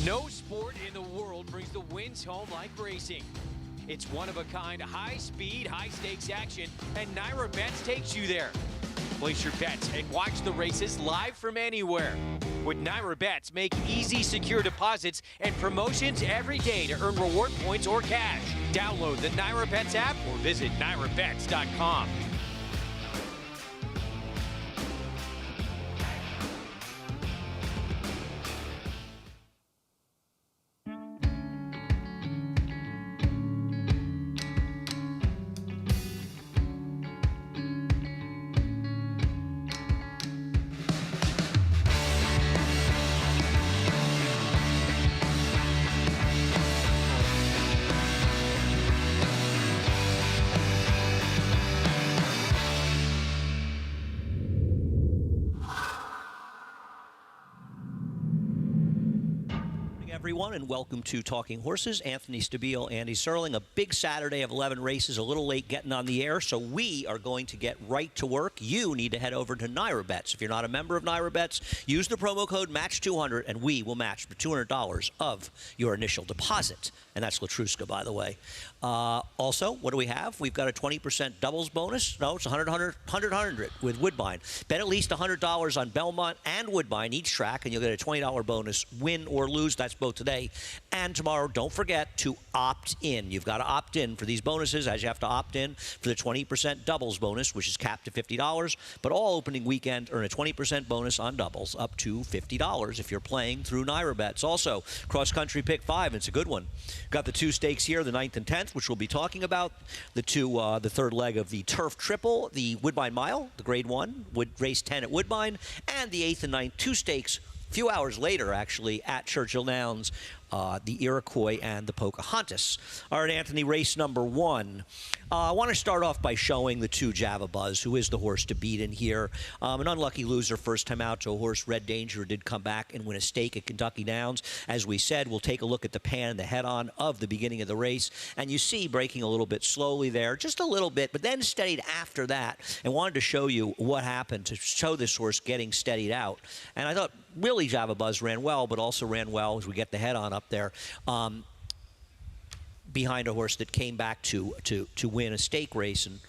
No sport in the world brings the wins home like racing. It's one-of-a-kind, high-speed, high-stakes action, and NYRA Bets takes you there. Place your bets and watch the races live from anywhere. With NYRA Bets, make easy, secure deposits and promotions every day to earn reward points or cash. Download the NYRA Bets app or visit NYRABets.com. Everyone, and welcome to Talking Horses. Anthony Stabile, Andy Serling. A big Saturday of 11 races, a little late getting on the air, so we are going to get right to work. You need to head over to NYRA Bets. If you're not a member of NYRA Bets, use the promo code MATCH200, and we will match for $200 of your initial deposit. And that's Latruska, by the way. Also, what do we have? We've got a 20% doubles bonus. No, it's 100 with Woodbine. Bet at least $100 on Belmont and Woodbine, each track, and you'll get a $20 bonus, win or lose. That's both today and tomorrow. Don't forget to opt in. You've got to opt in for these bonuses, as you have to opt in for the 20% doubles bonus, which is capped to $50. But all opening weekend earn a 20% bonus on doubles up to $50 if you're playing through NYRA Bets. Also, cross-country pick 5. It's a good one. Got the two stakes here, the 9th and 10th, which we'll be talking about. The third leg of the Turf Triple, the Woodbine Mile, the Grade 1, race 10 at Woodbine, and the 8th and 9th, two stakes a few hours later, actually, at Churchill Downs, the Iroquois and the Pocahontas. All right, Anthony, race number 1. I want to start off by showing the 2 Java Buzz, who is the horse to beat in here. An unlucky loser first time out to a horse, Red Danger, did come back and win a stake at Kentucky Downs. As we said, we'll take a look at the pan and the head-on of the beginning of the race. And you see breaking a little bit slowly there, just a little bit, but then steadied after that. And wanted to show you what happened to show this horse getting steadied out. And I thought, really, Java Buzz ran well, but also ran well as we get the head-on up there. Behind a horse that came back to win a stake race. And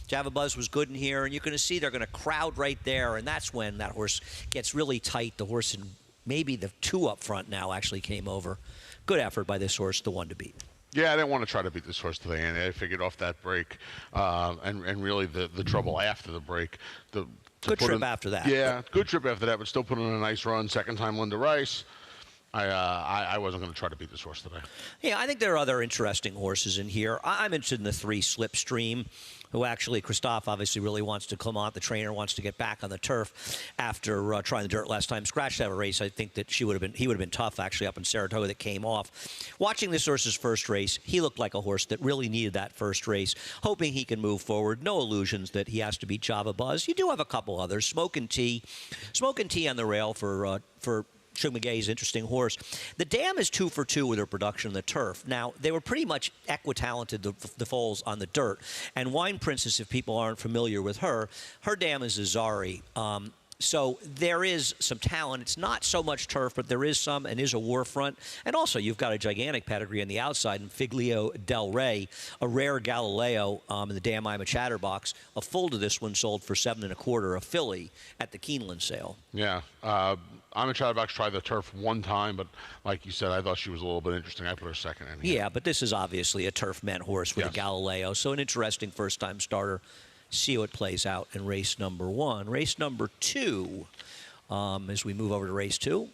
Java Buzz was good in here, and you're going to see they're going to crowd right there, and that's when that horse gets really tight. The horse, and maybe the 2 up front now, actually came over. Good effort by this horse, the one to beat. Yeah, I didn't want to try to beat this horse today, and I figured off that break, and really the trouble after the break. Good trip after that. Yeah, good trip after that, but still put in a nice run. Second time Linda Rice. I wasn't going to try to beat this horse today. Yeah, I think there are other interesting horses in here. I'm interested in the 3 Slipstream, who actually, Christophe obviously really wants to come on. The trainer wants to get back on the turf after trying the dirt last time. Scratched out a race. I think that he would have been tough, actually, up in Saratoga that came off. Watching this horse's first race, he looked like a horse that really needed that first race, hoping he can move forward. No illusions that he has to beat Java Buzz. You do have a couple others. Smoke and Tea on the rail for Shug McGay's interesting horse. The Dam is 2 for 2 with her production on the turf. Now, they were pretty much equitalented, the foals, on the dirt. And Wine Princess, if people aren't familiar with her dam is a Zari. So there is some talent. It's not so much turf, but there is some, and is a war front. And also, you've got a gigantic pedigree on the outside in Figlio Del Rey, a rare Galileo in the Damn I'm a Chatterbox. A full to this one sold for $7 1/4, a filly at the Keeneland sale. Yeah, I'm a Chatterbox tried the turf one time, but like you said, I thought she was a little bit interesting. I put her second in here. Yeah, but this is obviously a turf meant horse with a Galileo, so an interesting first-time starter. See how it plays out in race number 1. Race number 2, as we move over to race 2.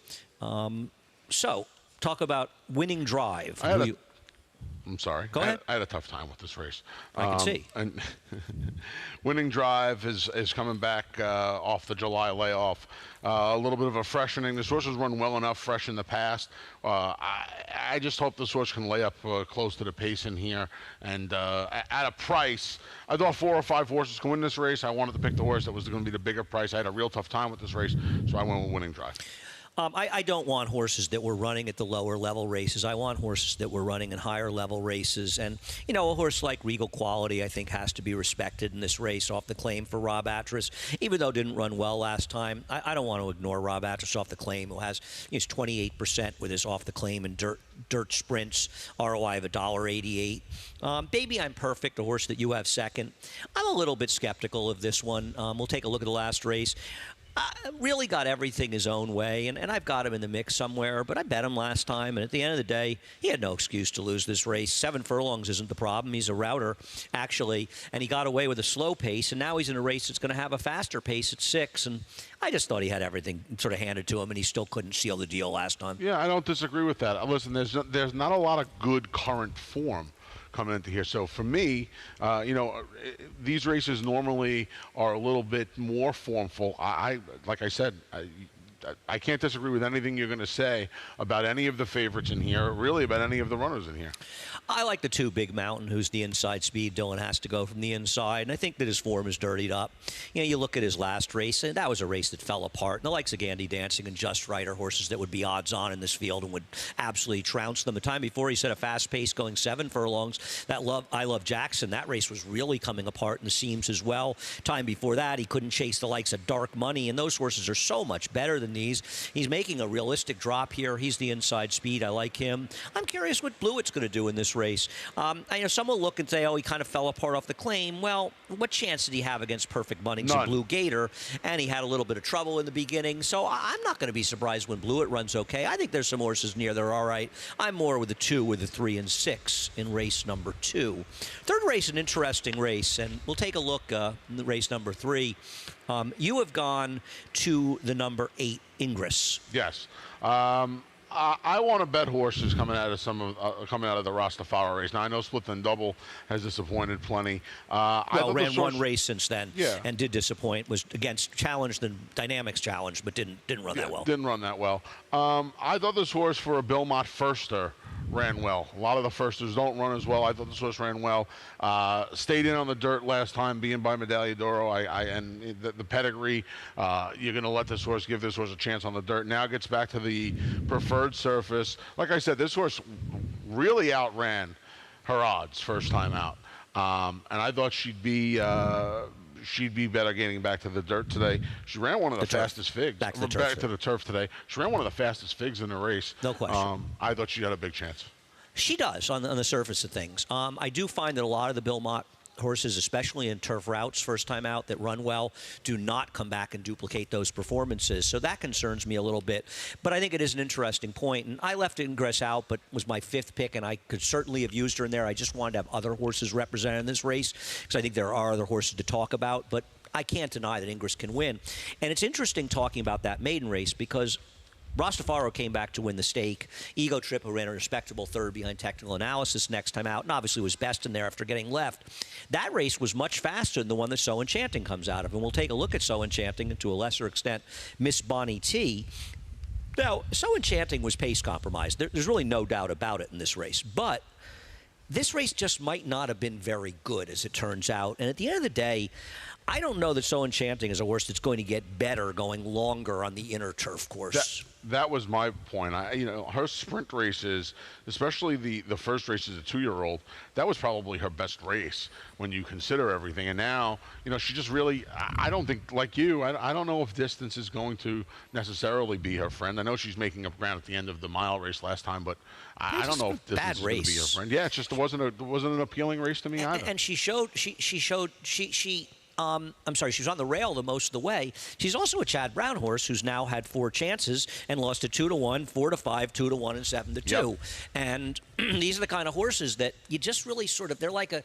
So, talk about Winning Drive. I'm sorry. Go ahead. I had a tough time with this race. I can see. And Winning Drive is coming back off the July layoff. A little bit of a freshening. This horse has run well enough fresh in the past. I just hope this horse can lay up close to the pace in here. And at a price, I thought 4 or 5 horses can win this race. I wanted to pick the horse that was going to be the bigger price. I had a real tough time with this race, so I went with Winning Drive. I don't want horses that were running at the lower level races. I want horses that were running in higher level races. And, you know, a horse like Regal Quality, I think, has to be respected in this race off the claim for Rob Atras. Even though it didn't run well last time, I don't want to ignore Rob Atras off the claim, who has 28% with his off the claim and dirt sprints, ROI of $1.88. Baby I'm Perfect, a horse that you have second. I'm a little bit skeptical of this one. We'll take a look at the last race. Really got everything his own way, and I've got him in the mix somewhere, but I bet him last time, and at the end of the day, he had no excuse to lose this race. 7 furlongs isn't the problem. He's a router, actually, and he got away with a slow pace, and now he's in a race that's going to have a faster pace at 6, and I just thought he had everything sort of handed to him, and he still couldn't seal the deal last time. Yeah, I don't disagree with that. Listen, there's not a lot of good current form coming into here. So for me, these races normally are a little bit more formful. Like I said, I can't disagree with anything you're going to say about any of the favorites in here, really about any of the runners in here. I like the 2 Big Mountain, who's the inside speed. Dylan has to go from the inside, and I think that his form is dirtied up. You know, you look at his last race, and that was a race that fell apart. And the likes of Gandy Dancing and Just Right are horses that would be odds on in this field and would absolutely trounce them. The time before, he set a fast pace going 7 furlongs. I Love Jackson, that race was really coming apart in the seams as well. Time before that, he couldn't chase the likes of Dark Money, and those horses are so much better than these. He's making a realistic drop here. He's the inside speed. I like him. I'm curious what Blewett's going to do in this race. Some will look and say, oh, he kind of fell apart off the claim. Well, what chance did he have against Perfect Bunnings and Blue Gator? And he had a little bit of trouble in the beginning. So I'm not going to be surprised when Blewett runs okay. I think there's some horses near that are all right. I'm more with the 2, with the 3 and 6 in race number 2. Third race, an interesting race, and we'll take a look in race number 3. You have gone to the number 8, Ingress. Yes. I want to bet horses coming out of the Rastafari race. Now I know Split and Double has disappointed plenty. Well, ran one race since then, yeah, and did disappoint. Was against Challenge, the Dynamics Challenge, but didn't run that well. Didn't run that well. I thought this horse for a Bilmont Firster ran well. A lot of the Firsters don't run as well. I thought this horse ran well. Stayed in on the dirt last time, being by Medaglia d'Oro. And the pedigree, you're going to let this horse, give this horse a chance on the dirt. Now gets back to the preferred surface. Like I said, this horse really outran her odds first time out. And I thought she'd be better getting back to the dirt today. She ran one of the fastest figs. Back to the turf today. She ran one of the fastest figs in the race. No question. I thought she had a big chance. She does on the surface of things. I do find that a lot of the Bilmont horses, especially in turf routes, first time out, that run well, do not come back and duplicate those performances. So that concerns me a little bit. But I think it is an interesting point. And I left Ingress out, but was my 5th pick, and I could certainly have used her in there. I just wanted to have other horses represented in this race because I think there are other horses to talk about. But I can't deny that Ingress can win. And it's interesting talking about that maiden race because Rastafaro came back to win the stake. Ego Trip, who ran a respectable 3rd behind Technical Analysis next time out, and obviously was best in there after getting left. That race was much faster than the one that So Enchanting comes out of. And we'll take a look at So Enchanting, and to a lesser extent, Miss Bonnie T. Now, So Enchanting was pace compromised. There's really no doubt about it in this race. But this race just might not have been very good, as it turns out. And at the end of the day, I don't know that So Enchanting is a horse that's going to get better going longer on the inner turf course. That was my point. Her sprint races, especially the first race as a 2-year-old, that was probably her best race when you consider everything. And now, she just really, I don't think, like you, I don't know if distance is going to necessarily be her friend. I know she's making up ground at the end of the mile race last time, but I don't know if distance is going to be her friend. Yeah, it wasn't an appealing race to me either. And she was on the rail the most of the way. She's also a Chad Brown horse who's now had 4 chances and lost to 2-1, 4-5, 2-1, and 7-2. Yep. And these are the kind of horses that you just really sort of, they're like a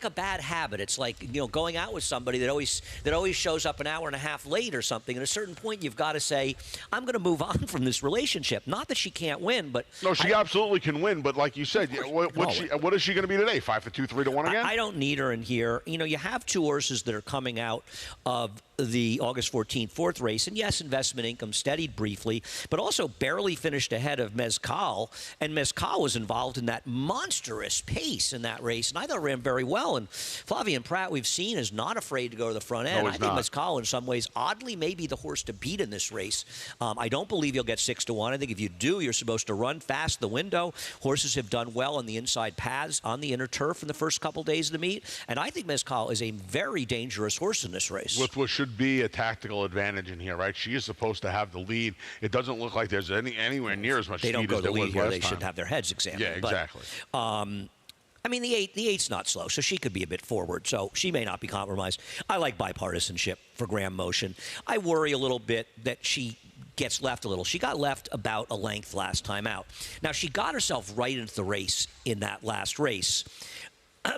bad habit. It's like, going out with somebody that always shows up an hour and a half late or something. At a certain point, you've got to say, I'm going to move on from this relationship. Not that she can't win, but no, she absolutely can win. But like you said, what is she going to be today? 5-2, 3-1 again? I don't need her in here. You have 2 horses that are coming out of the August 14th fourth race. And yes, investment income steadied briefly, but also barely finished ahead of Mezcal. And Mezcal was involved in that monstrous pace in that race, and I thought it ran very well. And Flavien Prat, we've seen, is not afraid to go to the front end. No, I think Mezcal, in some ways, oddly, may be the horse to beat in this race. I don't believe you'll get 6-1. I think if you do, you're supposed to run fast the window. Horses have done well on the inside paths, on the inner turf in the first couple days of the meet. And I think Mezcal is a very dangerous horse in this race. With what should be a tactical advantage in here, right? She is supposed to have the lead. It doesn't look like there's anywhere near as much they don't speed go as the there lead was here. last They time. should have their heads examined. Yeah, exactly. I mean, the eight's not slow, so she could be a bit forward. So she may not be compromised. I like bipartisanship for Graham Motion. I worry a little bit that she gets left a little. She got left about a length last time out. Now, she got herself right into the race in that last race.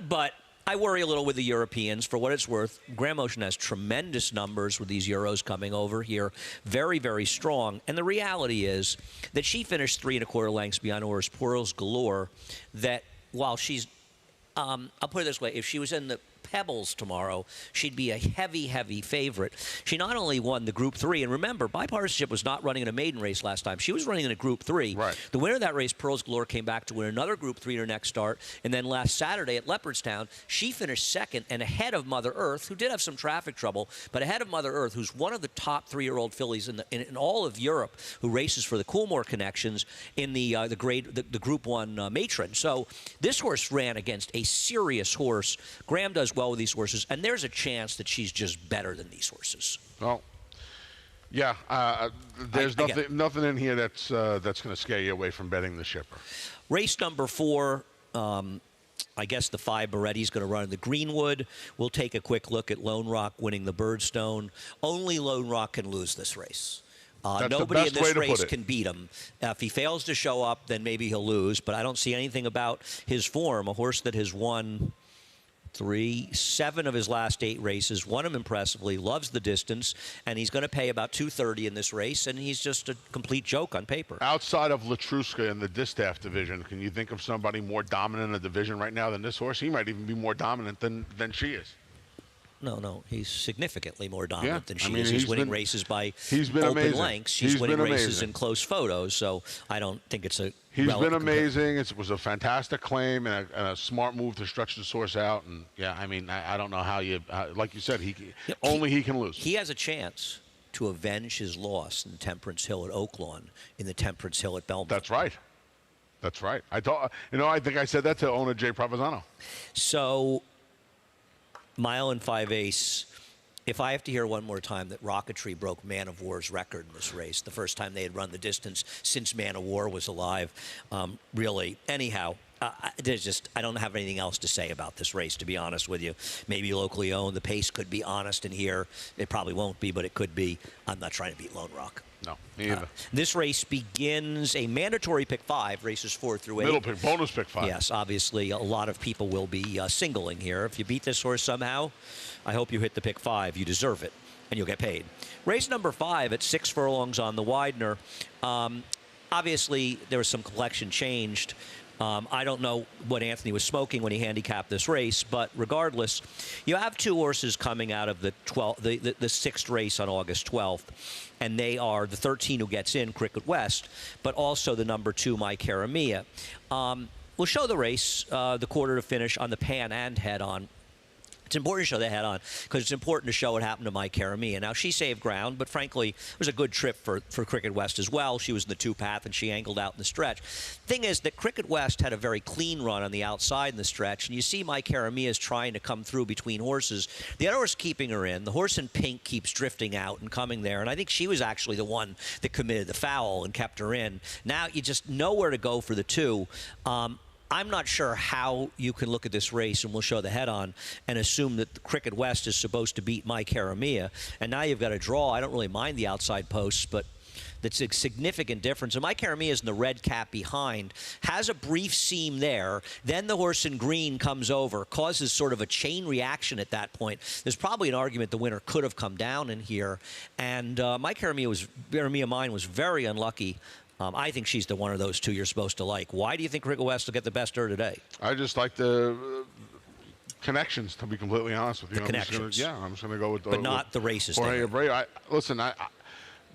But I worry a little with the Europeans. For what it's worth, Graham Motion has tremendous numbers with these Euros coming over here. Very, very strong. And the reality is that she finished 3 1/4 lengths behind Horse Pearls Galore, that while she's, I'll put it this way, if she was in the Pebbles tomorrow, she'd be a heavy, heavy favorite. She not only won the Group 3, and remember, bipartisanship was not running in a maiden race last time. She was running in a Group 3. Right. The winner of that race, Pearls Galore, came back to win another Group 3 in her next start. And then last Saturday at Leopardstown, she finished second and ahead of Mother Earth, who did have some traffic trouble, but ahead of Mother Earth, who's one of the top 3-year-old fillies in all of Europe, who races for the Coolmore Connections in the Group 1 matron. So this horse ran against a serious horse. Graham does well with these horses, and there's a chance that she's just better than these horses. Well, yeah, there's nothing in here that's going to scare you away from betting the shipper. Race number 4, I guess the 5 Moretti's going to run in the Greenwood. We'll take a quick look at Lone Rock winning the Birdstone. Only Lone Rock can lose this race. Nobody in this race can beat him. If he fails to show up, then maybe he'll lose, but I don't see anything about his form. A horse that has won 7 of his last 8 races, won him impressively, loves the distance, and he's going to pay about $230 in this race, and he's just a complete joke on paper. Outside of Latruska in the Distaff division, can you think of somebody more dominant in the division right now than this horse? He might even be more dominant than she is. No, he's significantly more dominant than she is. He's winning races by open amazing. Lengths. She's winning races amazing. in close photos, so I don't think it's a He's been amazing. It was a fantastic claim and a smart move to stretch the source out. And, yeah, I mean, I don't know how you like you said, he can lose. He has a chance to avenge his loss in Temperance Hill at Oaklawn, in the Temperance Hill at Belmont. That's right. That's right. I think I said that to owner Jay Provenzano. So, mile and 5/8. If I have to hear one more time that Rocketry broke Man of War's record in this race, the first time they had run the distance since Man of War was alive, really. Anyhow, I don't have anything else to say about this race, to be honest with you. Maybe locally owned. The pace could be honest in here. It probably won't be, but it could be. I'm not trying to beat Lone Rock. No, me either. This race begins a mandatory pick 5, races 4 through 8. Middle pick, bonus pick 5. Yes, obviously a lot of people will be singling here. If you beat this horse somehow, I hope you hit the pick 5. You deserve it, and you'll get paid. Race number 5 at 6 furlongs on the Widener. Obviously, there was some complexion changed. I don't know what Anthony was smoking when he handicapped this race, but regardless, you have 2 horses coming out of the 6th race on August 12th, and they are the 13 who gets in, Cricket West, but also the number 2, My Cara Mia. We'll show the race, the quarter to finish on the pan and head on. It's important to show that head on because it's important to show what happened to My Cara Mia. Now, she saved ground, but frankly, it was a good trip for Cricket West as well. She was in the 2-path, and she angled out in the stretch. Thing is that Cricket West had a very clean run on the outside in the stretch, and you see My Cara Mia is trying to come through between horses. The other horse keeping her in. The horse in pink keeps drifting out and coming there, and I think she was actually the one that committed the foul and kept her in. Now, you just know where to go for the 2. I'm not sure how you can look at this race, and we'll show the head-on, and assume that Cricket West is supposed to beat My Cara Mia. And now you've got a draw. I don't really mind the outside posts, but that's a significant difference. And My Cara Mia is in the red cap behind, has a brief seam there. Then the horse in green comes over, causes sort of a chain reaction at that point. There's probably an argument the winner could have come down in here. And My Cara Mia Mine was very unlucky. I think she's the one of those 2 you're supposed to like. Why do you think Cricket West will get the best of her today? I just like the Connections, to be completely honest with you. The connections. I'm just gonna go with. But not the races. Jorge Abreu. Listen, the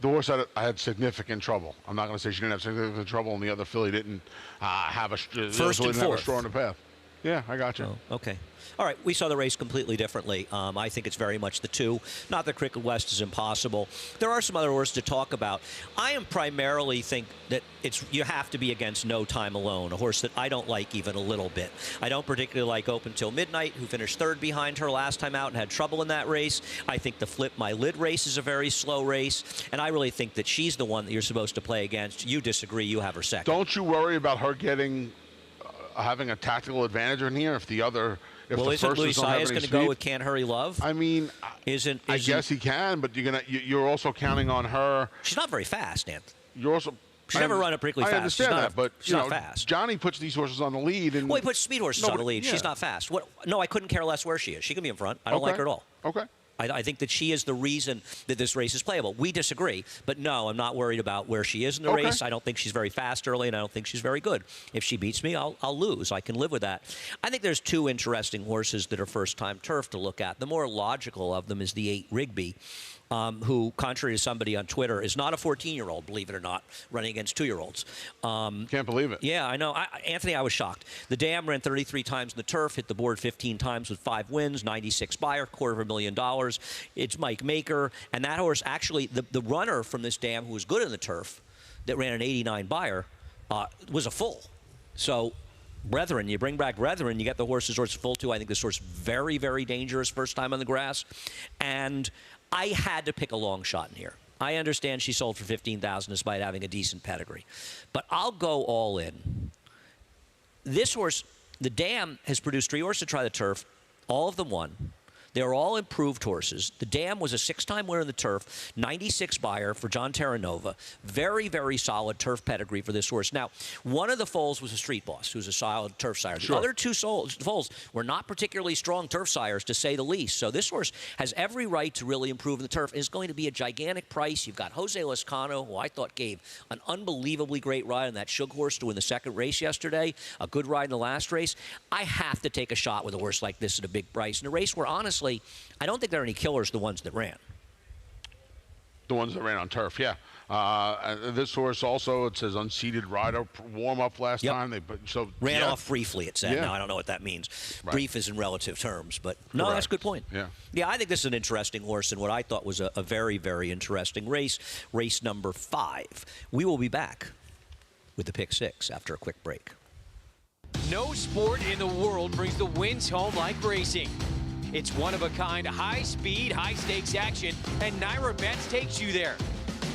horse I had significant trouble. I'm not going to say she didn't have significant trouble, and the other filly didn't have a first and didn't have a fourth. straw in the path. Yeah, I got you. Oh, okay. All right, we saw the race completely differently. I think it's very much the two. Not that Cricket West is impossible. There are some other horses to talk about. I am primarily think that you have to be against No Time Alone, a horse that I don't like even a little bit. I don't particularly like Open Till Midnight, who finished third behind her last time out and had trouble in that race. I think the Flip My Lid race is a very slow race, and I really think that she's the one that you're supposed to play against. You disagree. You have her second. Don't you worry about her having a tactical advantage in here if the other... Well, isn't Luis Saez going to go with Can't Hurry Love? I mean, I guess he can, but you're also counting on her. She's not very fast, Anthony. You're also. She's never run it particularly fast. I understand that, but she's not fast. Johnny puts these horses on the lead, and well, he puts speed horses on the lead. Yeah. She's not fast. No, I couldn't care less where she is. She can be in front. I don't like her at all. Okay. I think that she is the reason that this race is playable. We disagree, but no, I'm not worried about where she is in the race. I don't think she's very fast early, and I don't think she's very good. If she beats me, I'll lose. I can live with that. I think there's two interesting horses that are first-time turf to look at. The more logical of them is the 8 Rigby, who, contrary to somebody on Twitter, is not a 14-year-old, believe it or not, running against 2-year-olds. Can't believe it. Yeah, I know. Anthony, I was shocked. The Dam ran 33 times in the turf, hit the board 15 times with 5 wins, 96 buyer, $250,000. It's Mike Maker, and that horse actually, the runner from this Dam who was good in the turf that ran an 89 buyer was a full. So, Brethren, you bring back Brethren, you get the horse's full too. I think this horse very, very dangerous first time on the grass. And I had to pick a long shot in here. I understand she sold for $15,000 despite having a decent pedigree. But I'll go all in. This horse, the Dam, has produced 3 horses to try the turf. All of them won. They're all improved horses. The Dam was a 6-time winner in the turf, 96 buyer for John Terranova. Very, very solid turf pedigree for this horse. Now, one of the foals was a Street Boss, who's a solid turf sire. The other 2 foals were not particularly strong turf sires, to say the least. So this horse has every right to really improve in the turf. It's going to be a gigantic price. You've got Jose Lezcano, who I thought gave an unbelievably great ride on that Shug horse to win the second race yesterday, a good ride in the last race. I have to take a shot with a horse like this at a big price. In a race where, honestly, I don't think there are any killers, the ones that ran. The ones that ran on turf, yeah. This horse also, it says unseated rider warm-up last time. Ran off briefly, it said. Yeah. Now, I don't know what that means. Right. Brief is in relative terms, but no, that's a good point. Yeah, I think this is an interesting horse and what I thought was a very, very interesting race. Race number 5. We will be back with the pick 6 after a quick break. No sport in the world brings the wins home like racing. It's one-of-a-kind, high-speed, high-stakes action, and NYRA Bets takes you there.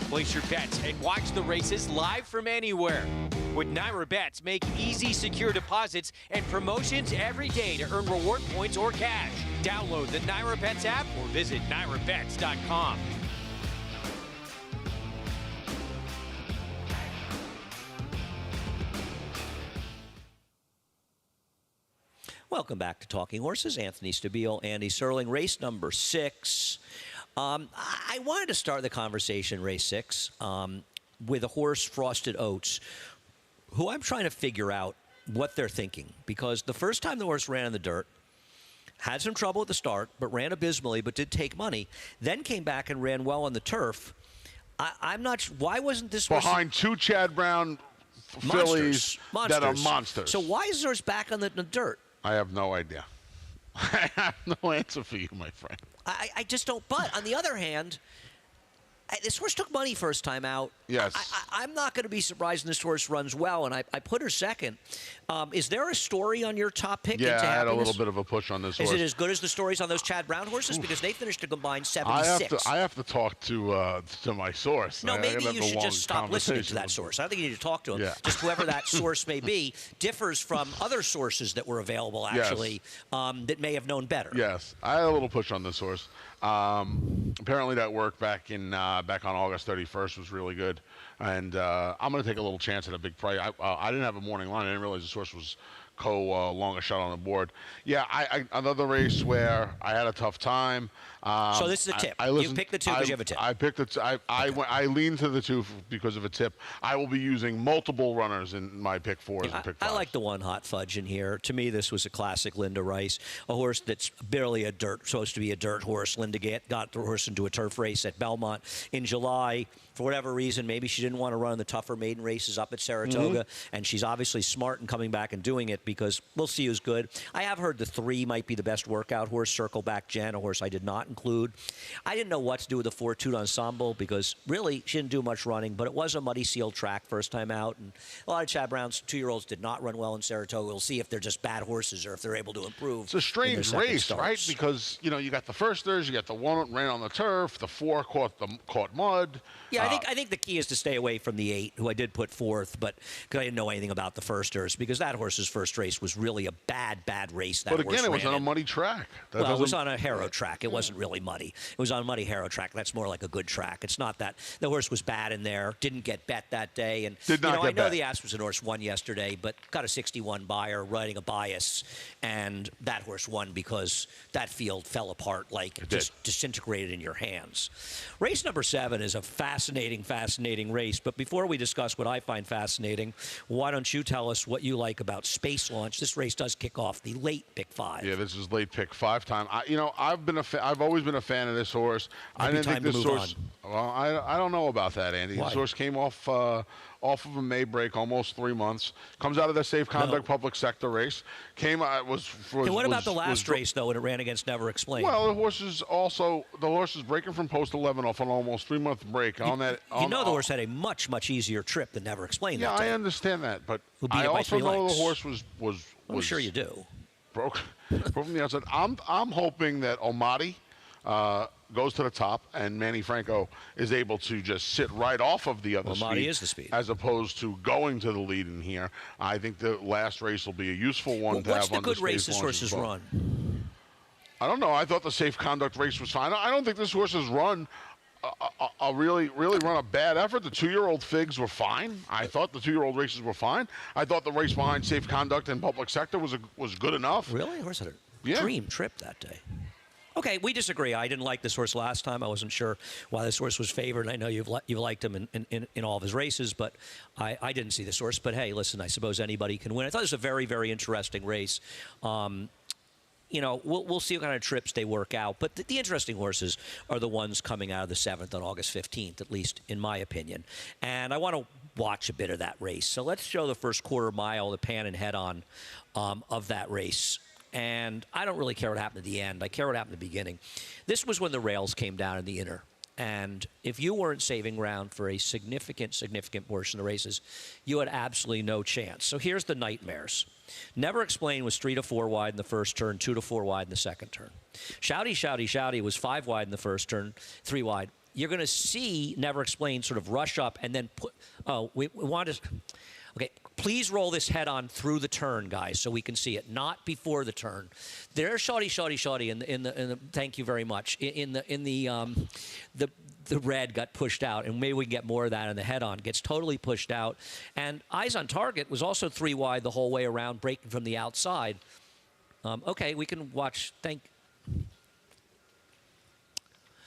Place your bets and watch the races live from anywhere. With NYRA Bets, make easy, secure deposits and promotions every day to earn reward points or cash. Download the NYRA Bets app or visit NYRABets.com. Welcome back to Talking Horses. Anthony Stabile, Andy Serling. Race number 6. I wanted to start the conversation, race 6, with a horse, Frosted Oats, who I'm trying to figure out what they're thinking. Because the first time the horse ran in the dirt, had some trouble at the start, but ran abysmally, but did take money. Then came back and ran well on the turf. I'm not sure. Why wasn't this behind 2 Chad Brown fillies that are monsters? So why is the horse back on the dirt? I have no idea. I have no answer for you, my friend. I just don't. But on the other hand, this horse took money first time out. Yes. I'm not going to be surprised when this horse runs well, and I put her second. Is there a story on your top pick? Yeah, I had a little bit of a push on this horse. Is it as good as the stories on those Chad Brown horses? Because they finished a combined 76. I have to talk to my source. No, maybe you should just stop listening to that source. I think you need to talk to him. Yeah. Just whoever that source may be differs from other sources that were available, actually, that may have known better. Yes, I had a little push on this horse. Apparently that work back on August 31st was really good. And I'm going to take a little chance at a big price. I didn't have a morning line. I didn't realize this horse was longest shot on the board. Yeah, another race where I had a tough time. So this is a tip. You picked the two because you have a tip. I picked the I leaned to the two because of a tip. I will be using multiple runners in my pick fours and pick fives. I like the one hot fudge in here. To me, this was a classic Linda Rice, a horse that's barely supposed to be a dirt horse. Linda got the horse into a turf race at Belmont in July. For whatever reason, maybe she didn't want to run the tougher maiden races up at Saratoga, and she's obviously smart in coming back and doing it because we'll see who's good. I have heard the 3 might be the best workout horse, Circleback Jen, a horse I did not include. I didn't know what to do with the Fortune Ensemble because really she didn't do much running, but it was a muddy sealed track first time out, and a lot of Chad Brown's 2-year-olds did not run well in Saratoga. We'll see if they're just bad horses or if they're able to improve. It's a strange race, right? Because, you got the firsters, you got the one that ran on the turf, the 4 caught mud. Yeah, I think the key is to stay away from the 8, who I did put 4th, but because I didn't know anything about the firsters, because that horse's first race was really a bad race. But again, it was on a muddy track. Well, it was on a harrow track. It wasn't really muddy. It was on a muddy harrow track. That's more like a good track. It's not that. The horse was bad in there, didn't get bet that day. And I know the Asmussen horse won yesterday, but got a 61 buyer riding a bias, and that horse won because that field fell apart like it just disintegrated in your hands. Race number 7 is a fascinating race. But before we discuss what I find fascinating, why don't you tell us what you like about Space Launch? This race does kick off the late pick 5. Yeah, this is late pick 5 time. I've always been a fan of this horse. I didn't think this horse. Well, I don't know about that, Andy. Why? This horse came off of a May break, almost 3 months. Comes out of the safe conduct public sector race. What about the last race though, when it ran against Never Explained? Well, the horse is breaking from post 11 off an almost 3-month break. The horse had a much easier trip than Never Explained. Yeah, I understand that, but I also know the horse was. I'm sure you do. Broke from the outside. I'm hoping that Almaty goes to the top, and Manny Franco is able to just sit right off of the other speed. Almaty is the speed. As opposed to going to the lead in here. I think the last race will be a useful one to have on the Space Launch. What's the good race this horse has run? I don't know. I thought the safe conduct race was fine. I don't think this horse has run really run a bad effort. The 2-year-old figs were fine. I thought the 2-year-old races were fine. I thought the race behind safe conduct and public sector was good enough. Really? The horse had a dream trip that day. Okay, we disagree. I didn't like this horse last time. I wasn't sure why this horse was favored. I know you've liked him in all of his races, but I didn't see this horse. But hey, listen, I suppose anybody can win. I thought it was a very interesting race. We'll see what kind of trips they work out. But the interesting horses are the ones coming out of the 7th on August 15th, at least in my opinion. And I want to watch a bit of that race. So let's show the first quarter mile, the pan and head on of that race. And I don't really care what happened at the end. I care what happened at the beginning. This was when the rails came down in the inner. And if you weren't saving ground for a significant portion of the races, you had absolutely no chance. So here's the nightmares. Never Explained was 3 to 4 wide in the first turn, 2 to 4 wide in the second turn. Shouty was 5 wide in the first turn, 3 wide. You're going to see Never Explained sort of rush up and then put. Oh, we want to. Okay, please roll this head on through the turn, guys, so we can see it, not before the turn. There's Shawty in the thank you very much. The red got pushed out, and maybe we can get more of that in the head on. Gets totally pushed out. And Eyes on Target was also 3 wide the whole way around, breaking from the outside. Okay, we can watch.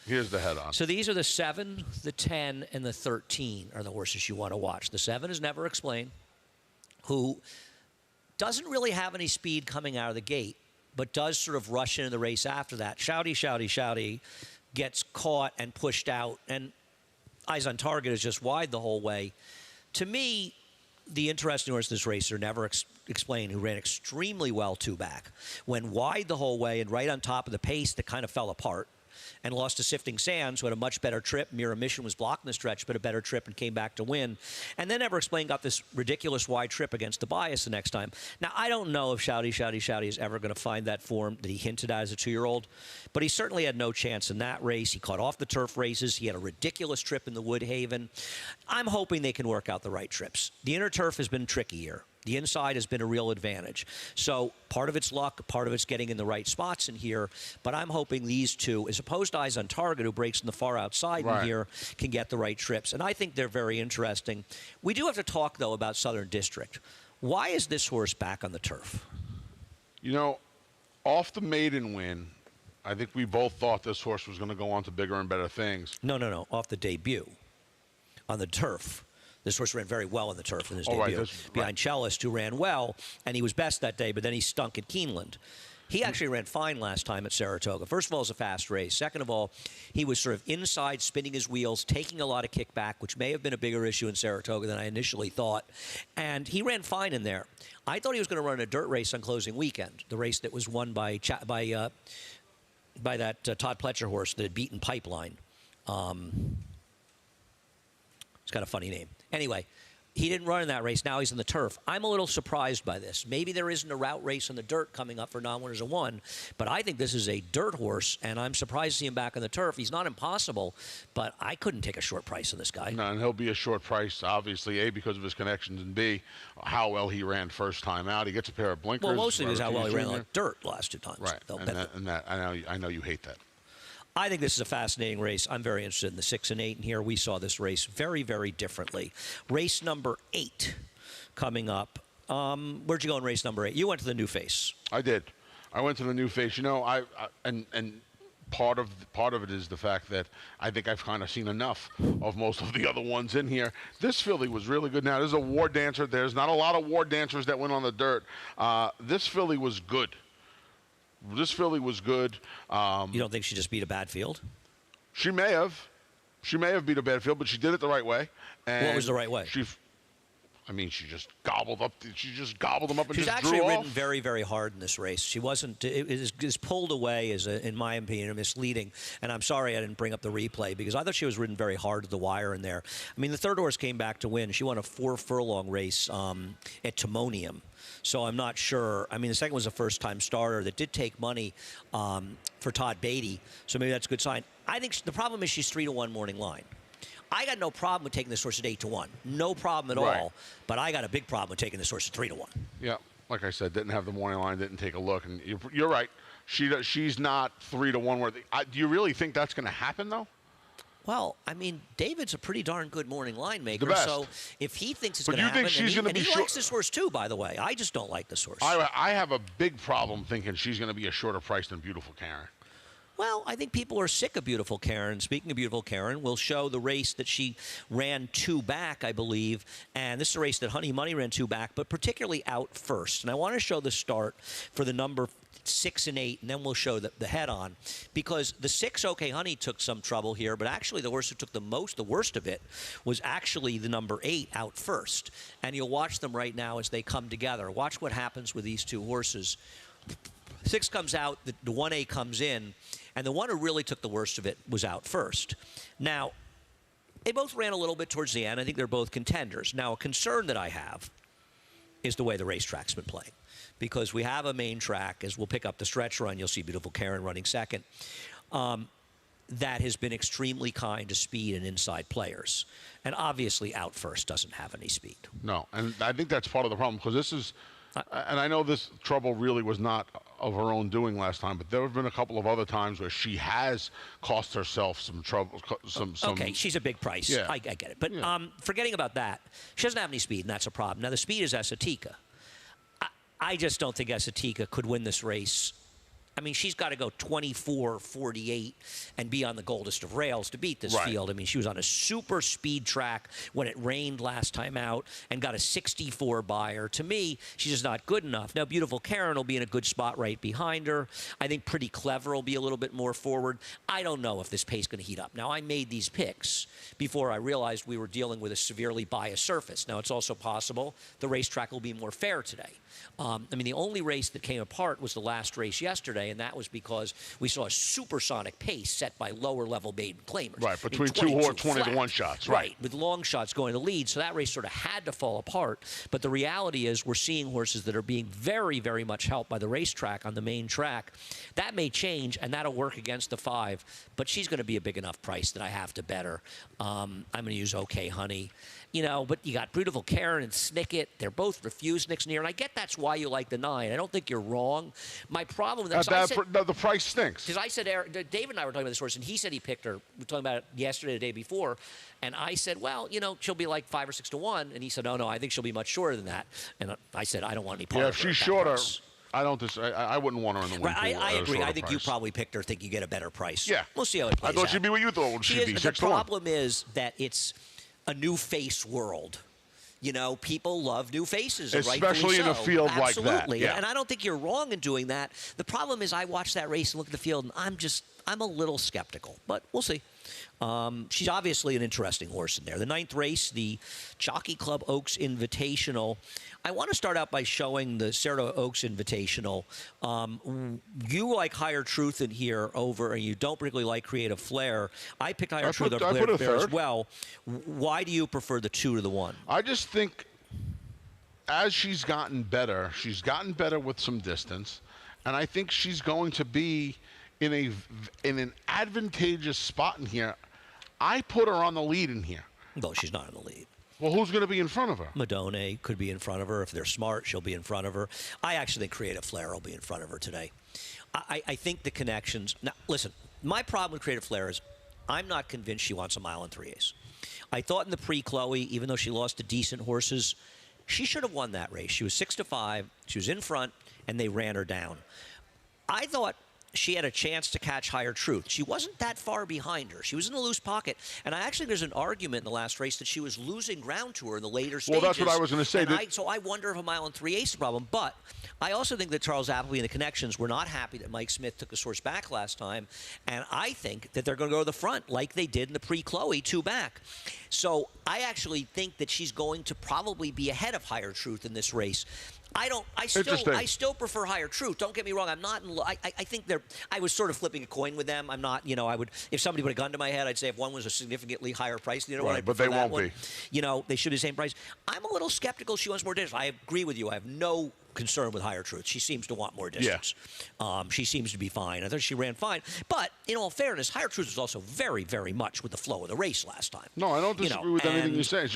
Here's the head on. So these are the 7, the 10, and the 13 are the horses you want to watch. The 7 is Never Explained, who doesn't really have any speed coming out of the gate, but does sort of rush into the race after that. Shouty gets caught and pushed out, and Eyes on Target is just wide the whole way. To me, the interesting horse in this race are Never Explained, who ran extremely well 2-back. Went wide the whole way and right on top of the pace that kind of fell apart. And lost to Sifting Sands, who had a much better trip. Mirror Mission was blocking the stretch, but a better trip, and came back to win. And then Never Explained got this ridiculous wide trip against the bias the next time. Now, I don't know if Shouty is ever going to find that form that he hinted at as a 2-year-old, but he certainly had no chance in that race. He caught off the turf races. He had a ridiculous trip in the Woodhaven. I'm hoping they can work out the right trips. The inner turf has been tricky here. The inside has been a real advantage. So part of it's luck, part of it's getting in the right spots in here. But I'm hoping these two, as opposed to Eyes on Target, who breaks in the far outside in here, can get the right trips. And I think they're very interesting. We do have to talk, though, about Southern District. Why is this horse back on the turf? You know, off the maiden win, I think we both thought this horse was going to go on to bigger and better things. No. Off the debut. On the turf. This horse ran very well on the turf in his debut. Behind Cellist, who ran well, and he was best that day, but then he stunk at Keeneland. He actually ran fine last time at Saratoga. First of all, it was a fast race. Second of all, he was sort of inside, spinning his wheels, taking a lot of kickback, which may have been a bigger issue in Saratoga than I initially thought. And he ran fine in there. I thought he was going to run a dirt race on closing weekend, the race that was won by that Todd Pletcher horse that had beaten Pipeline. It's got a funny name. Anyway, he didn't run in that race. Now he's in the turf. I'm a little surprised by this. Maybe there isn't a route race in the dirt coming up for non-winners of one, but I think this is a dirt horse, and I'm surprised to see him back on the turf. He's not impossible, but I couldn't take a short price on this guy. No, and he'll be a short price, obviously, A, because of his connections, and B, how well he ran first time out. He gets a pair of blinkers. Well, mostly is how well he ran on dirt last two times. Right, I know you hate that. I think this is a fascinating race. I'm very interested in the 6 and 8, and here we saw this race very, very differently. Race number 8 coming up. Where'd you go in race number 8? You went to the New Face. I did. I went to the New Face. You know, and part of it is the fact that I think I've kind of seen enough of most of the other ones in here. This filly was really good. Now, this is a war dancer. There's not a lot of war dancers that went on the dirt. This filly was good. This filly was good. You don't think she just beat a bad field? She may have. She may have beat a bad field, but she did it the right way. And what was the right way? She just gobbled up. She just gobbled them up and She's just actually drew ridden off. very, very hard in this race. She wasn't. It is pulled away as, in my opinion, misleading. And I'm sorry I didn't bring up the replay because I thought she was ridden very hard to the wire in there. I mean, the third horse came back to win. She won a 4-furlong race at Timonium. So I'm not sure. I mean, the second was a first-time starter that did take money for Todd Beatty. So maybe that's a good sign. I think the problem is she's 3-1 morning line. I got no problem with taking this horse at 8-1. No problem at all. But I got a big problem with taking this horse at 3-1. Yeah, like I said, didn't have the morning line, didn't take a look. And you're right. She's not 3-1 worthy. Do you really think that's going to happen, though? Well, I mean, David's a pretty darn good morning line maker. The best. So if he thinks it's going to you happen, think she's going to be he likes this horse too, by the way. I just don't like this horse. I have a big problem thinking she's going to be a shorter price than Beautiful Karen. Well, I think people are sick of Beautiful Karen. Speaking of Beautiful Karen, we'll show the race that she ran 2 back, I believe. And this is a race that Honey Money ran 2 back, but particularly out first. And I want to show the start for the number 6 and 8, and then we'll show the head on. Because the 6, OK Honey, took some trouble here, but actually the horse who took the worst of it, was actually the number 8 out first. And you'll watch them right now as they come together. Watch what happens with these two horses. 6 comes out, the 1A comes in, and the one who really took the worst of it was out first. Now, they both ran a little bit towards the end. I think they're both contenders. Now, a concern that I have is the way the racetrack's been playing. Because we have a main track, as we'll pick up the stretch run, you'll see Beautiful Karen running second, that has been extremely kind to speed and inside players. And obviously, out first doesn't have any speed. No, and I think that's part of the problem, because this is, and I know this trouble really was not of her own doing last time, but there have been a couple of other times where she has cost herself some trouble. Okay, she's a big price. Yeah. I get it. But forgetting about that, she doesn't have any speed, and that's a problem. Now, the speed is Esatika. I just don't think Esatika could win this race. I mean, she's got to go 24-48 and be on the goldest of rails to beat this field. I mean, she was on a super speed track when it rained last time out and got a 64 buyer. To me, she's just not good enough. Now, Beautiful Karen will be in a good spot right behind her. I think Pretty Clever will be a little bit more forward. I don't know if this pace is going to heat up. Now, I made these picks before I realized we were dealing with a severely biased surface. Now, it's also possible the racetrack will be more fair today. I mean, the only race that came apart was the last race yesterday, and that was because we saw a supersonic pace set by lower-level maiden claimers. Right, between two 20-to-1 shots. Right, with long shots going to lead, so that race sort of had to fall apart. But the reality is we're seeing horses that are being very, very much helped by the racetrack on the main track. That may change, and that'll work against the 5, but she's going to be a big enough price that I have to bet her. I'm going to use OK Honey. You know, but you got Beautiful Karen and Snicket. They're both refused next year, and I get that that's why you like the 9. I don't think you're wrong. My problem with the price stinks. Because I said, David and I were talking about this horse, and he said he picked her. We were talking about it yesterday, the day before, and I said, well, you know, she'll be like 5 or 6 to 1, and he said, no, I think she'll be much shorter than that. And I said, I don't want any part of if her she's at that shorter. price. I wouldn't want her in the win pool. I agree. I think price. you probably picked her, think you get a better price. Yeah. We'll see how it plays I thought out. she'd be what you thought she'd be, 6 to 1. The problem is that it's a new face world. You know, people love new faces, especially in a field like that. Absolutely, Yeah. and I don't think you're wrong in doing that. The problem is, I watch that race and look at the field, and I'm a little skeptical, but we'll see. She's obviously an interesting horse in there. The 9th race, the Jockey Club Oaks Invitational. I want to start out by showing the Saratoga Oaks Invitational. You like Higher Truth in here over, and you don't particularly like Creative Flair. I picked Higher Truth over Creative Flair as well. Why do you prefer the 2 to the 1? I just think as she's gotten better with some distance, and I think she's going to be in an advantageous spot in here. I put her on the lead in here. No, she's not in the lead. Well, who's going to be in front of her? Madone could be in front of her. If they're smart, she'll be in front of her. I actually think Creative Flair will be in front of her today. I think the connections. Now, listen, my problem with Creative Flair is I'm not convinced she wants a 1 3/8. I thought in the pre-Chloe, even though she lost to decent horses, she should have won that race. She was 6 to 5. She was in front, and they ran her down. I thought she had a chance to catch Higher Truth. She wasn't that far behind her. She was in a loose pocket. And there's an argument in the last race that she was losing ground to her in the later stages. Well, that's what I was going to say. So I wonder if a 1 3/8 is the problem. But I also think that Charles Appleby and the Connections were not happy that Mike Smith took his horse back last time. And I think that they're going to go to the front like they did in the pre-Chloe 2 back. So I actually think that she's going to probably be ahead of Higher Truth in this race. I still prefer Higher Truth. Don't get me wrong. I'm not. I think they're. I was sort of flipping a coin with them. I'm not. You know, I would. If somebody put a gun to my head, I'd say if one was a significantly higher price, the other one, I'd but prefer they that won't one. be. You know, they should be the same price. I'm a little skeptical. She wants more distance. I agree with you. I have no concern with Higher Truth. She seems to want more distance. Yeah. She seems to be fine. I thought she ran fine. But in all fairness, Higher Truth was also very, very much with the flow of the race last time. No, I don't disagree with anything you say.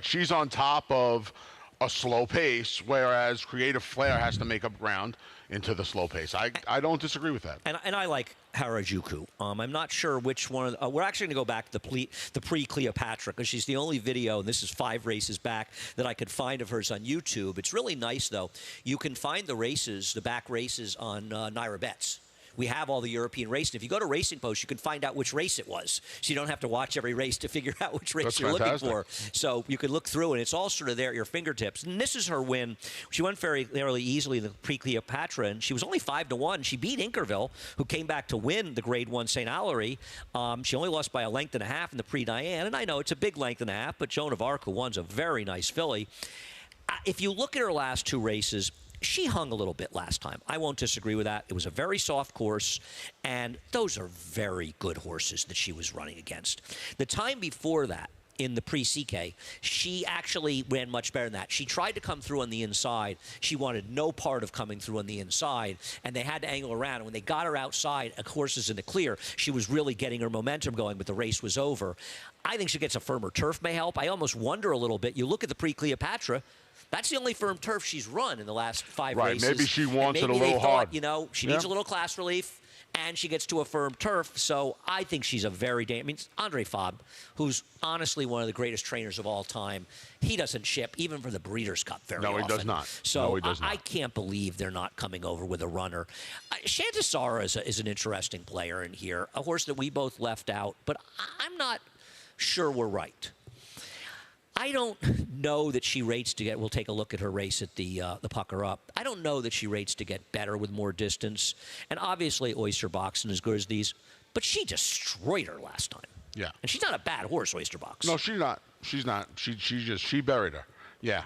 She's on top of a slow pace, whereas Creative Flair has to make up ground into the slow pace. I don't disagree with that. And I like Harajuku. I'm not sure which one. We're actually going to go back to the pre-Cleopatra because she's the only video, and this is 5 races back, that I could find of hers on YouTube. It's really nice, though. You can find the races, the back races on NYRA Bets. We have all the European racing. If you go to Racing Post, you can find out which race it was. So you don't have to watch every race to figure out which race you're looking for. So you can look through, and it's all sort of there at your fingertips. And this is her win. She won fairly easily in the pre-Cleopatra, and she was only 5 to 1. She beat Inkerville, who came back to win the Grade 1 St. Allery. She only lost by a length and a half in the pre-Diane. And I know it's a big length and a half, but Joan of Arc, who won's a very nice filly. If you look at her last 2 races, she hung a little bit last time. I won't disagree with that. It was a very soft course, and those are very good horses that she was running against. The time before that, in the pre-CK, she actually ran much better than that. She tried to come through on the inside. She wanted no part of coming through on the inside, and they had to angle around. And when they got her outside, horses in the clear, she was really getting her momentum going, but the race was over. I think she gets a firmer turf may help. I almost wonder a little bit. You look at the pre-Cleopatra, that's the only firm turf she's run in the last 5 races. Right, maybe she wants it a little hard. You know, she needs a little class relief, and she gets to a firm turf. So I think she's a very I mean, Andre Fabre, who's honestly one of the greatest trainers of all time, he doesn't ship, even for the Breeders' Cup, very often. No, he does not. So no, he does not. I can't believe they're not coming over with a runner. Shantasara is an interesting player in here, a horse that we both left out, but I'm not sure we're right. I don't know that she rates to get. We'll take a look at her race at the Pucker Up. I don't know that she rates to get better with more distance. And obviously, Oyster Box isn't as good as these, but she destroyed her last time. Yeah. And she's not a bad horse, Oyster Box. No, she's not. She's not. She buried her. Yeah.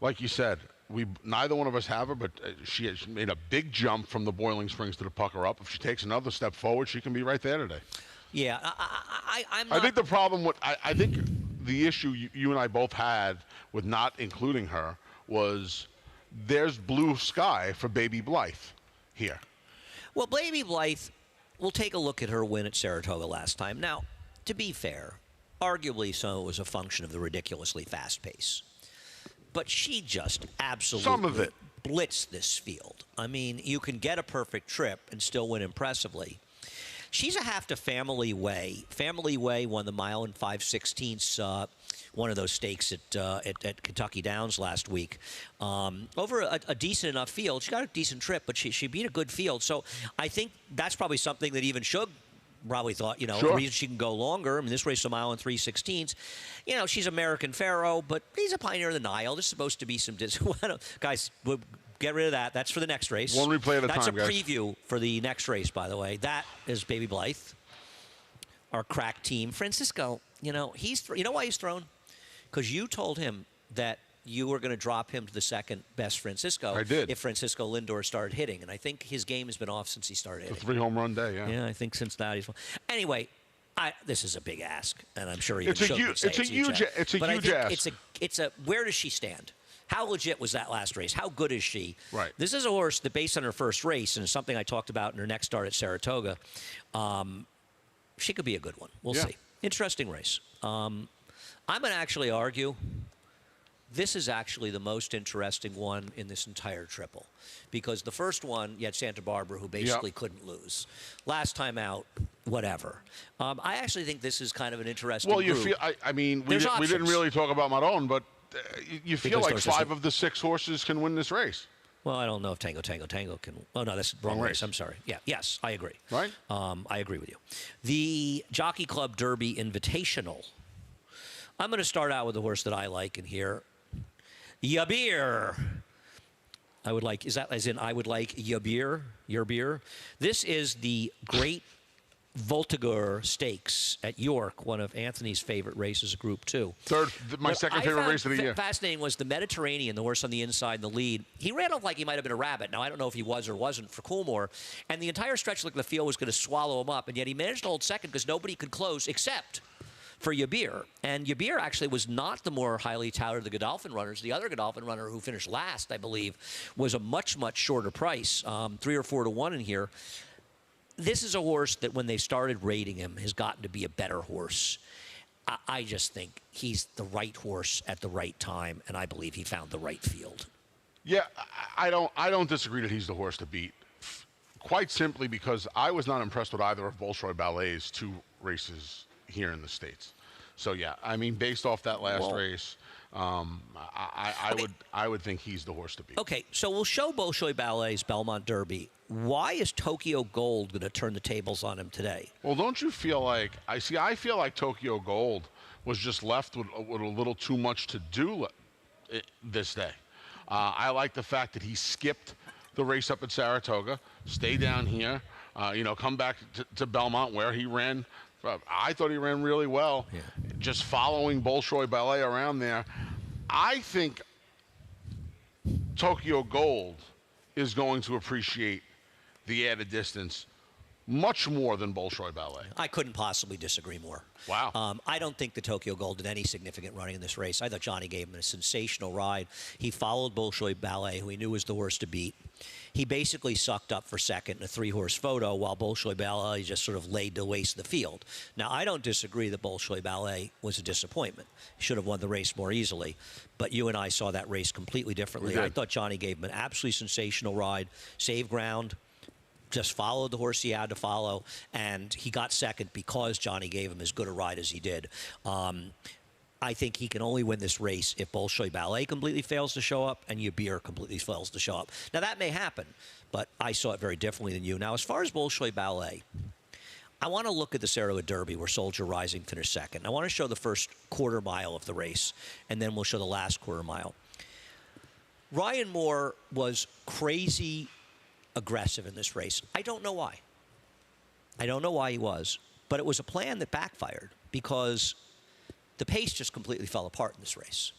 Like you said, neither one of us have her, but she has made a big jump from the Boiling Springs to the Pucker Up. If she takes another step forward, she can be right there today. Yeah, I'm not. I think the problem with I think the issue you and I both had with not including her was there's blue sky for Baby Blythe here. Well, Baby Blythe, we'll take a look at her win at Saratoga last time. Now, to be fair, arguably so it was a function of the ridiculously fast pace. but she just absolutely Some of it. blitzed this field. I mean, you can get a perfect trip and still win impressively. She's a half to Family Way. Family Way won the mile and 5/16, one of those stakes at Kentucky Downs last week. Over a decent enough field. She got a decent trip, but she beat a good field. So I think that's probably something that even Shug probably thought, you know, Sure. the reason she can go longer. I mean, this race is a mile and 3/16. You know, she's American Pharaoh, but he's a pioneer of the Nile. There's supposed to be some guys. We'll get rid of that. That's for the next race. One replay at a That's time, a guys. preview for the next race, by the way. That is Baby Blythe, our crack team. Francisco, you know, you know why he's thrown? Because you told him that you were going to drop him to the second best Francisco. I did. If Francisco Lindor started hitting. And I think his game has been off since he started hitting. The 3-home run day, yeah. Yeah, I think since that he's. Anyway, this is a big ask, and I'm sure It's a huge But I think ask. It's a. Where does she stand? How legit was that last race? How good is she? Right. This is a horse that, based on her first race, and it's something I talked about in her next start at Saratoga, she could be a good one. We'll see. Interesting race. I'm going to actually argue this is actually the most interesting one in this entire triple, because the first one, you had Santa Barbara, who basically couldn't lose. Last time out, whatever. I actually think this is kind of an interesting Well, you group. feel. I mean, we didn't options. really talk about Maron, but you feel Because like there's 5 of the 6 horses can win this race. Well, I don't know if Tango can. Oh, no, that's the wrong race. I'm sorry. Yeah, yes, I agree. Right? I agree with you. The Jockey Club Derby Invitational. I'm going to start out with the horse that I like in here. Yabir. I would like, is that as in I would like Yabir? Your beer? This is the Great Voltigeur Stakes at York, one of Anthony's favorite races, Group 2. My second favorite race of the year. Fascinating was the Mediterranean, the horse on the inside in the lead. He ran off like he might have been a rabbit. Now, I don't know if he was or wasn't for Coolmore. And the entire stretch looked like the field was going to swallow him up. And yet he managed to hold second because nobody could close except for Yabir. And Yabir actually was not the more highly touted of the Godolphin runners. The other Godolphin runner who finished last, I believe, was a much, much shorter price, 3 or 4 to 1 in here. This is a horse that when they started rating him has gotten to be a better horse. I just think he's the right horse at the right time, and I believe he found the right field. Yeah, I don't disagree that he's the horse to beat. Quite simply because I was not impressed with either of Bolshoi Ballet's 2 races here in the States. So yeah, I mean, based off that last race, I would think he's the horse to beat. Okay, so we'll show Bolshoi Ballet's Belmont Derby. Why is Tokyo Gold going to turn the tables on him today? Well, don't you feel like I feel like Tokyo Gold was just left with a little too much to do this day. I like the fact that he skipped the race up at Saratoga, stay down here, come back to Belmont where he ran. I thought he ran really well. Yeah. Just following Bolshoi Ballet around there. I think Tokyo Gold is going to appreciate the added distance much more than Bolshoi Ballet. I couldn't possibly disagree more. Wow. I don't think the Tokyo Gold did any significant running in this race. I thought Johnny gave him a sensational ride. He followed Bolshoi Ballet, who he knew was the horse to beat. He basically sucked up for second in a 3-horse photo while Bolshoi Ballet just sort of laid to waste the field. Now, I don't disagree that Bolshoi Ballet was a disappointment. He should have won the race more easily. But you and I saw that race completely differently. I thought Johnny gave him an absolutely sensational ride, saved ground, just followed the horse he had to follow, and he got second because Johnny gave him as good a ride as he did. I think he can only win this race if Bolshoi Ballet completely fails to show up and Yabir completely fails to show up. Now, that may happen, but I saw it very differently than you. Now, as far as Bolshoi Ballet, I want to look at the Saratoga Derby where Soldier Rising finished second. I want to show the first quarter mile of the race, and then we'll show the last quarter mile. Ryan Moore was crazy aggressive in this race. I don't know why. I don't know why he was, but it was a plan that backfired because the pace just completely fell apart in this race.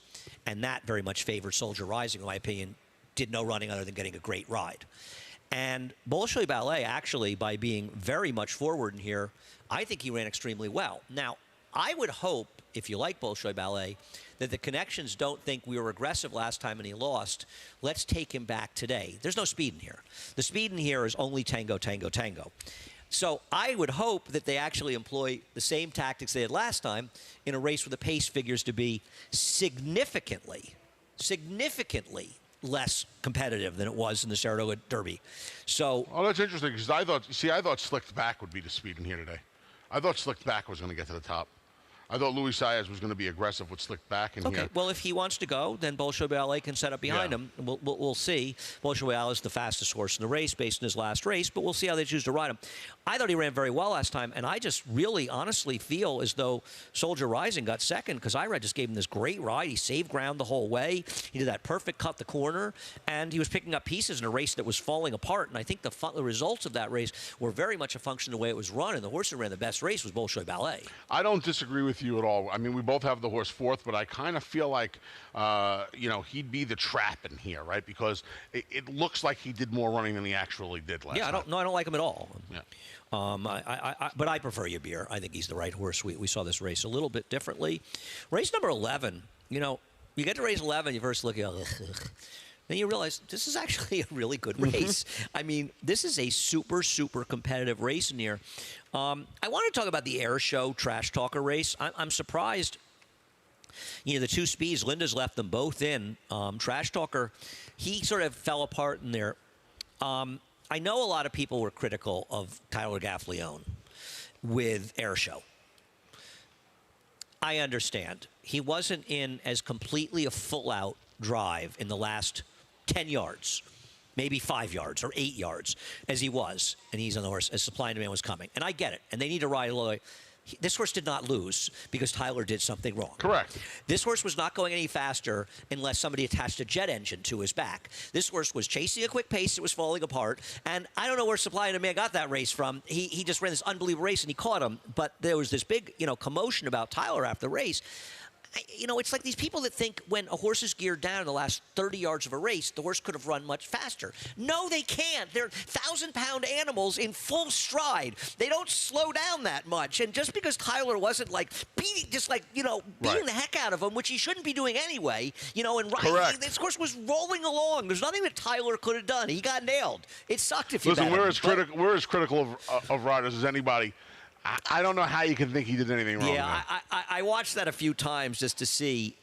And that very much favored Soldier Rising, in my opinion, did no running other than getting a great ride. And Bolshoi Ballet, actually, by being very much forward in here, I think he ran extremely well. Now, I would hope, if you like Bolshoi Ballet, that the connections don't think we were aggressive last time and he lost. Let's take him back today. There's no speed in here. The speed in here is only tango, tango, tango. So I would hope that they actually employ the same tactics they had last time in a race where the pace figures to be significantly significantly less competitive than it was in the Saratoga Derby. So, Oh, that's interesting because I thought Slicked Back would be the speed in here today. I thought Slicked Back was going to get to the top. I thought Luis Saez was going to be aggressive with Slicked Back in here. okay, well, if he wants to go, then Bolshoi Ballet can set up behind him. We'll see. Bolshoi Ballet is the fastest horse in the race based on his last race, but we'll see how they choose to ride him. I thought he ran very well last time, and I just really honestly feel as though Soldier Rising got second because IRA just gave him this great ride. He saved ground the whole way. He did that perfect cut the corner, and he was picking up pieces in a race that was falling apart, and I think the results of that race were very much a function of the way it was run, and the horse that ran the best race was Bolshoi Ballet. I don't disagree with you at all. I mean, we both have the horse fourth, but I kind of feel like, he'd be the trap in here, right? Because it looks like he did more running than he actually did last time. I don't like him at all. Yeah. But I prefer Yabir. I think he's the right horse. We saw this race a little bit differently. Race number 11, you get to race 11, you first look at it, then you realize this is actually a really good race. I mean, this is a super, super competitive race in here. I want to talk about the Air Show Trash Talker race. I'm surprised. The two speeds, Linda's left them both in. Trash Talker, he sort of fell apart in there. I know a lot of people were critical of Tyler Gaffleone with Air Show. I understand. He wasn't in as completely a full-out drive in the last 10 yards, maybe 5 yards or 8 yards as he was, and he's on the horse as supply and demand was coming. And I get it. And they need to ride a little way. This horse did not lose because Tyler did something wrong. Correct. This horse was not going any faster unless somebody attached a jet engine to his back. This horse was chasing a quick pace. It was falling apart. And I don't know where Supply and Demand got that race from. He just ran this unbelievable race, and he caught him. But there was this big, commotion about Tyler after the race. It's like these people that think when a horse is geared down in the last 30 yards of a race, the horse could have run much faster. No, they can't. They're 1,000-pound animals in full stride. They don't slow down that much. And just because Tyler wasn't beating the heck out of him, which he shouldn't be doing anyway, and Correct. This horse was rolling along. There's nothing that Tyler could have done. He got nailed. It sucked if you Listen, bet him, we're as critical of riders as anybody. I don't know how you can think he did anything wrong. Yeah, I watched that a few times just to see.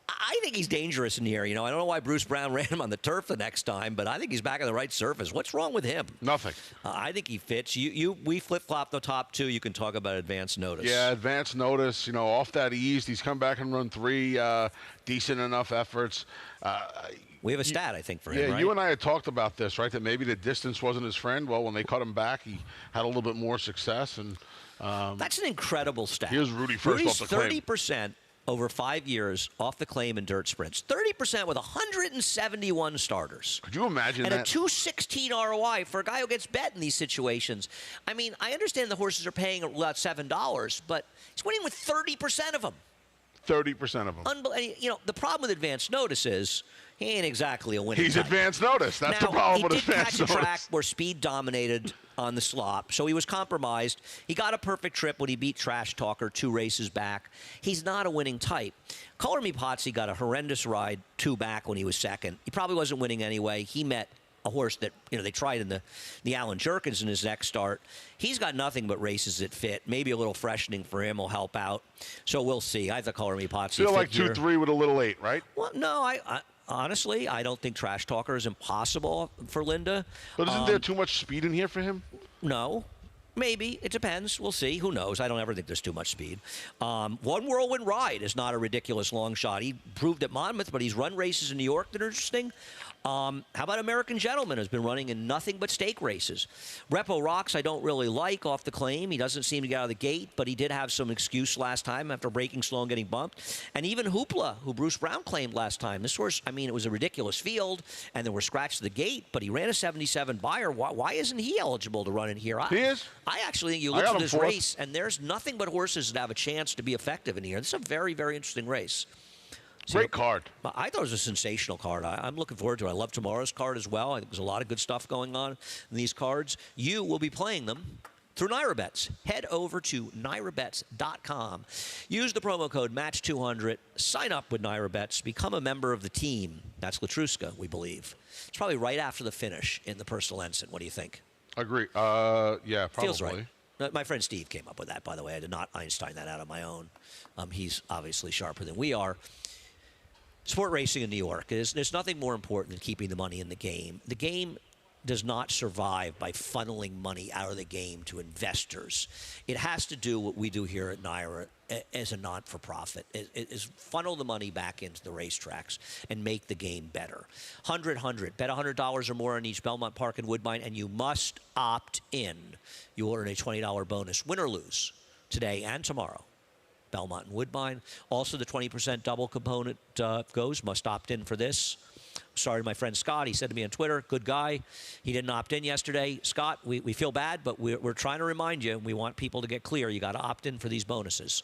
I think he's dangerous in here. I don't know why Bruce Brown ran him on the turf the next time, but I think he's back on the right surface. What's wrong with him? Nothing. I think he fits. We flip-flop the top two. You can talk about advance notice. Yeah, advance notice. Off that ease, he's come back and run 3 decent enough efforts. We have a stat, I think, for him, right? You and I had talked about this, right? That maybe the distance wasn't his friend. Well, when they cut him back, he had a little bit more success. And that's an incredible stat. Here's Rudy first off the claim. 30% over 5 years off the claim in dirt sprints. 30% with 171 starters. Could you imagine and that? And a 216 ROI for a guy who gets bet in these situations. I mean, I understand the horses are paying about $7, but he's winning with 30% of them. 30% of them. The problem with advance notice is he ain't exactly a winning He's type. advance notice. That's the problem with advance notice. He did catch a track where speed dominated on the slop, so he was compromised. He got a perfect trip when he beat Trash Talker 2 races back. He's not a winning type. Color Me Potsy got a horrendous ride 2 back when he was second. He probably wasn't winning anyway. He met a horse that they tried in the Alan Jerkins in his next start. He's got nothing but races that fit. Maybe a little freshening for him will help out. So we'll see. I thought Color Me Potsy feel like 2-3 with a little 8, right? Well, no, I honestly, I don't think Trash Talker is impossible for Linda. But isn't there too much speed in here for him? No. Maybe. It depends. We'll see. Who knows? I don't ever think there's too much speed. One Whirlwind Ride is not a ridiculous long shot. He proved at Monmouth, but he's run races in New York that are interesting. How about American Gentleman, has been running in nothing but stake races. Repo Rocks I don't really like off the claim. He doesn't seem to get out of the gate, but he did have some excuse last time after breaking slow and getting bumped. And even Hoopla, who Bruce Brown claimed last time. This horse, it was a ridiculous field, and there were scratches to the gate, but he ran a 77 buyer. Why isn't he eligible to run in here? He is. I actually think you look at this race, and there's nothing but horses that have a chance to be effective in here. This is a very, very interesting race. Great card. I thought it was a sensational card. I'm looking forward to it. I love tomorrow's card as well. I think there's a lot of good stuff going on in these cards. You will be playing them through NYRA Bets. Head over to NYRABets.com. Use the promo code MATCH200. Sign up with NYRA Bets. Become a member of the team. That's Latruska, we believe. It's probably right after the finish in the personal ensign. What do you think? Agree. Yeah, probably. Feels right. My friend Steve came up with that, by the way. I did not Einstein that out on my own. He's obviously sharper than we are. Sport racing in New York, there's nothing more important than keeping the money in the game. The game does not survive by funneling money out of the game to investors. It has to do what we do here at NYRA as a non-for-profit, is funnel the money back into the racetracks and make the game better. 100, bet $100 or more on each Belmont Park and Woodbine, and you must opt in. You will earn a $20 bonus, win or lose, today and tomorrow. Belmont and Woodbine. Also, the 20% double component goes. Must opt in for this. Sorry to my friend Scott. He said to me on Twitter, good guy. He didn't opt in yesterday. Scott, we feel bad, but we're trying to remind you. We want people to get clear. You got to opt in for these bonuses.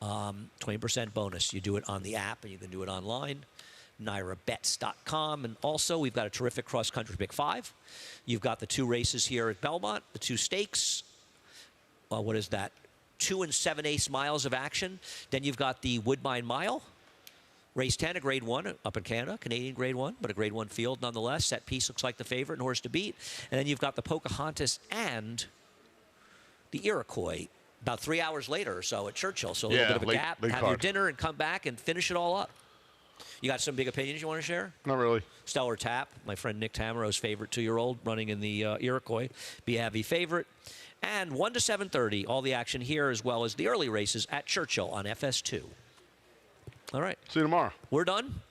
20% bonus. You do it on the app, and you can do it online. NYRABets.com. And also, we've got a terrific cross-country Big Five. You've got the 2 races here at Belmont, the 2 stakes. What is that? 2 7/8 miles of action. Then you've got the Woodbine Mile. Race 10, a Grade 1 up in Canada, Canadian Grade 1, but a Grade 1 field nonetheless. Set piece looks like the favorite and horse to beat. And then you've got the Pocahontas and the Iroquois about 3 hours later or so at Churchill. So a little bit of a gap. Have your dinner and come back and finish it all up. You got some big opinions you want to share? Not really. Stellar Tap, my friend Nick Tamero's favorite 2-year-old running in the Iroquois. Be a heavy favorite. And 1 to 7:30, all the action here as well as the early races at Churchill on FS2. All right. See you tomorrow. We're done.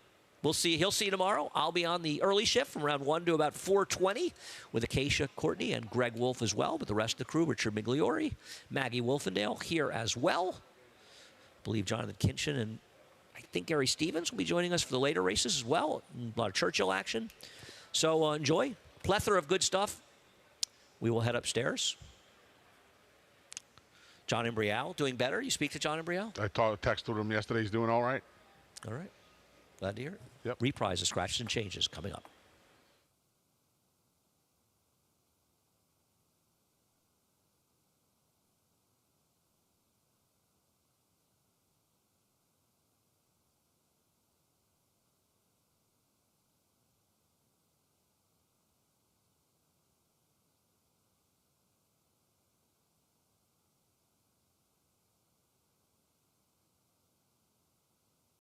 We'll see. He'll see you tomorrow. I'll be on the early shift from around 1 to about 4:20 with Acacia Courtney and Greg Wolf as well. With the rest of the crew, Richard Migliori, Maggie Wolfendale here as well. I believe Jonathan Kinchin and I think Gary Stevens will be joining us for the later races as well. A lot of Churchill action. So enjoy. Plethora of good stuff. We will head upstairs. John Imbrial doing better. You speak to John Imbrial? I texted him yesterday. He's doing all right. All right. Glad to hear it. Yep. Reprise of Scratches and Changes coming up.